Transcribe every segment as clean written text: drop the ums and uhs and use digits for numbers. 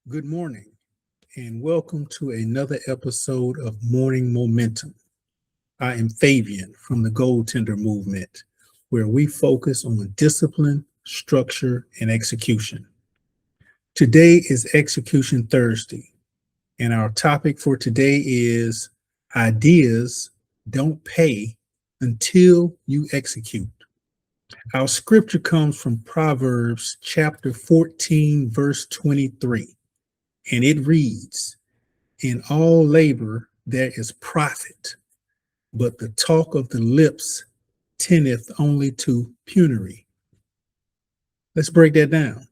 Good morning, and welcome to another episode of Morning Momentum. I am Fabian from the Goaltender Movement, where we focus on discipline, structure, and execution. Today is Execution Thursday, and our topic for today is ideas don't pay until you execute. Our scripture comes from Proverbs chapter 14, verse 23, and it reads, "In all labor there is profit, but the talk of the lips tendeth only to penury." Let's break that down.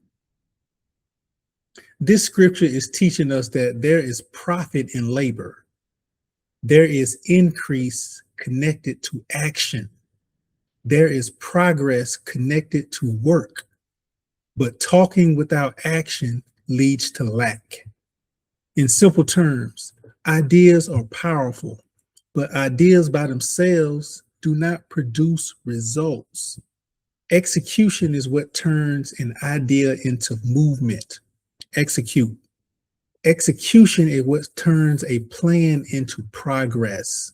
This scripture is teaching us that there is profit in labor. There is increase connected to action. There is progress connected to work. But talking without action leads to lack. In simple terms, ideas are powerful, but ideas by themselves do not produce results. Execution is what turns an idea into movement. Execute. Execution is what turns a plan into progress.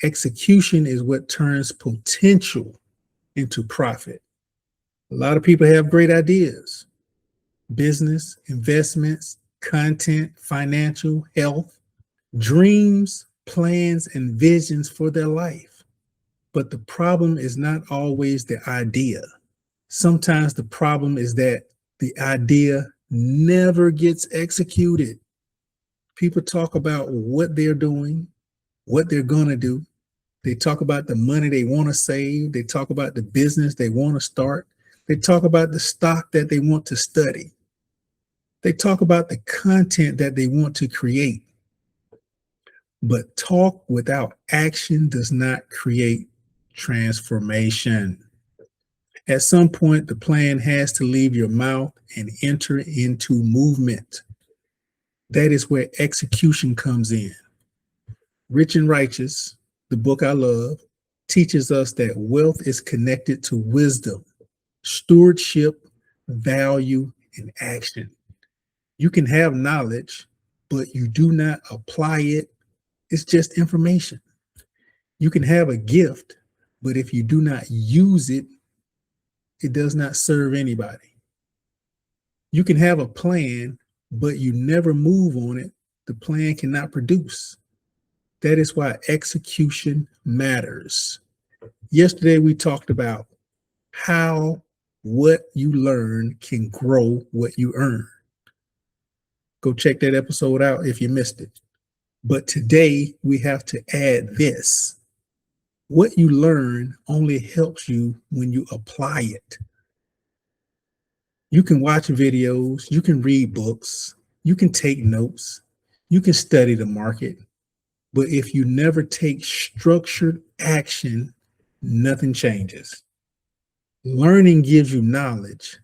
Execution is what turns potential into profit. A lot of people have great ideas: business, investments, content, financial, health, dreams, plans, and visions for their life. But the problem is not always the idea. Sometimes the problem is that the idea never gets executed. People talk about what they're doing, what they're going to do. They talk about the money they want to save. They talk about the business they want to start. They talk about the stock that they want to study. They talk about the content that they want to create. But talk without action does not create transformation. At some point, the plan has to leave your mouth and enter into movement. That is where execution comes in. Rich and Righteous, the book I love, teaches us that wealth is connected to wisdom, stewardship, value, and action. You can have knowledge, but you do not apply it. It's just information. You can have a gift, but if you do not use it, it does not serve anybody. You can have a plan, but you never move on it. The plan cannot produce. That is why execution matters. Yesterday, we talked about how what you learn can grow what you earn. Go check that episode out if you missed it. But today, we have to add this. What you learn only helps you when you apply it. You can watch videos, you can read books, you can take notes, you can study the market. But if you never take structured action, nothing changes. Learning gives you knowledge.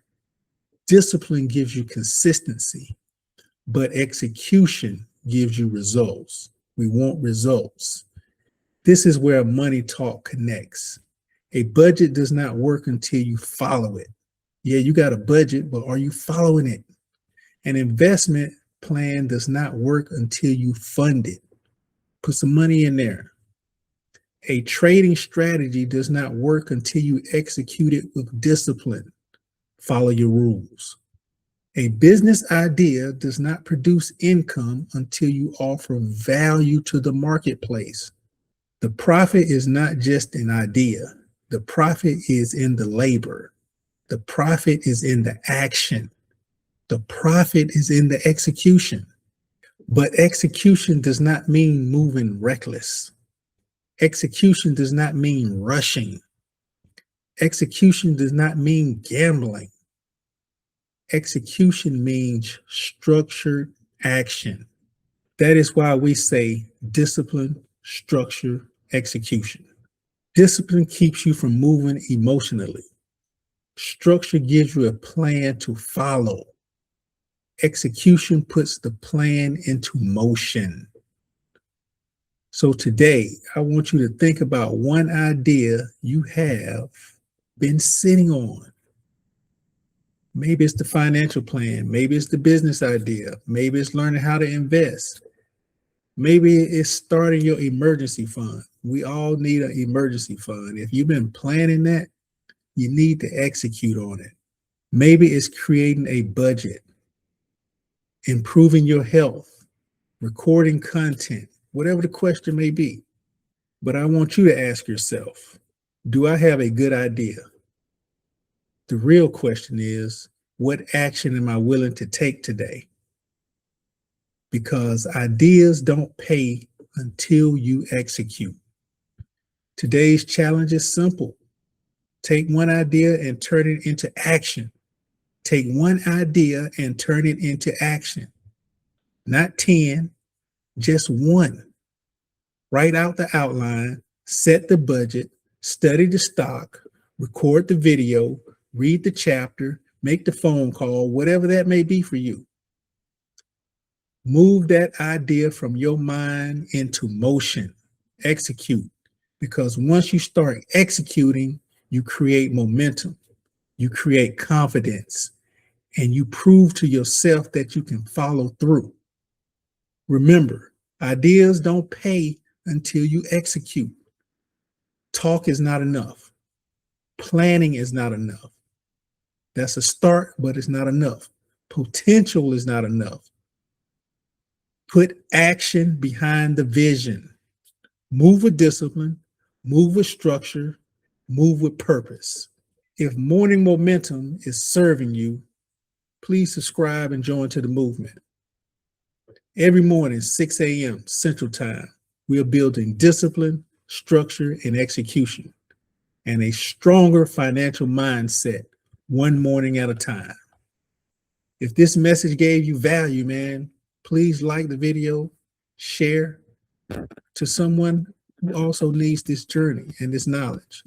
Discipline gives you consistency. But execution gives you results. We want results. This is where money talk connects. A budget does not work until you follow it. Yeah, you got a budget, but are you following it? An investment plan does not work until you fund it. Put some money in there. A trading strategy does not work until you execute it with discipline. Follow your rules. A business idea does not produce income until you offer value to the marketplace. The profit is not just an idea. The profit is in the labor. The profit is in the action. The profit is in the execution. But execution does not mean moving reckless. Execution does not mean rushing. Execution does not mean gambling. Execution means structured action. That is why we say discipline, structure, execution. Discipline keeps you from moving emotionally. Structure gives you a plan to follow. Execution puts the plan into motion. So today, I want you to think about one idea you have been sitting on. Maybe it's the financial plan. Maybe it's the business idea. Maybe it's learning how to invest. Maybe it's starting your emergency fund. We all need an emergency fund. If you've been planning that, you need to execute on it. Maybe it's creating a budget, improving your health, recording content, whatever the question may be. But I want you to ask yourself, do I have a good idea? The real question is, what action am I willing to take today? Because ideas don't pay until you execute. Today's challenge is simple. Take one idea and turn it into action. Take one idea and turn it into action. Not 10, just one. Write out the outline, set the budget, study the stock, record the video, read the chapter, make the phone call, whatever that may be for you. Move that idea from your mind into motion. Execute. Because once you start executing, you create momentum, you create confidence, and you prove to yourself that you can follow through. Remember, ideas don't pay until you execute. Talk is not enough. Planning is not enough. That's a start, but it's not enough. Potential is not enough. Put action behind the vision. Move with discipline, move with structure, move with purpose. If morning momentum is serving you, please subscribe and join to the movement. Every morning, 6 a.m. Central Time, we are building discipline, structure, and execution, and a stronger financial mindset, one morning at a time. If this message gave you value, man, please like the video, share to someone who also needs this journey and this knowledge.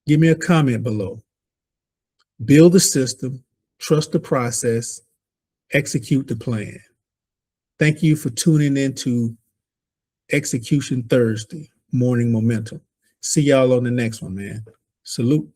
Give me a comment below. Build the system, trust the process, execute the plan. Thank you for tuning in to Execution Thursday, Morning Momentum. See y'all on the next one, man. Salute.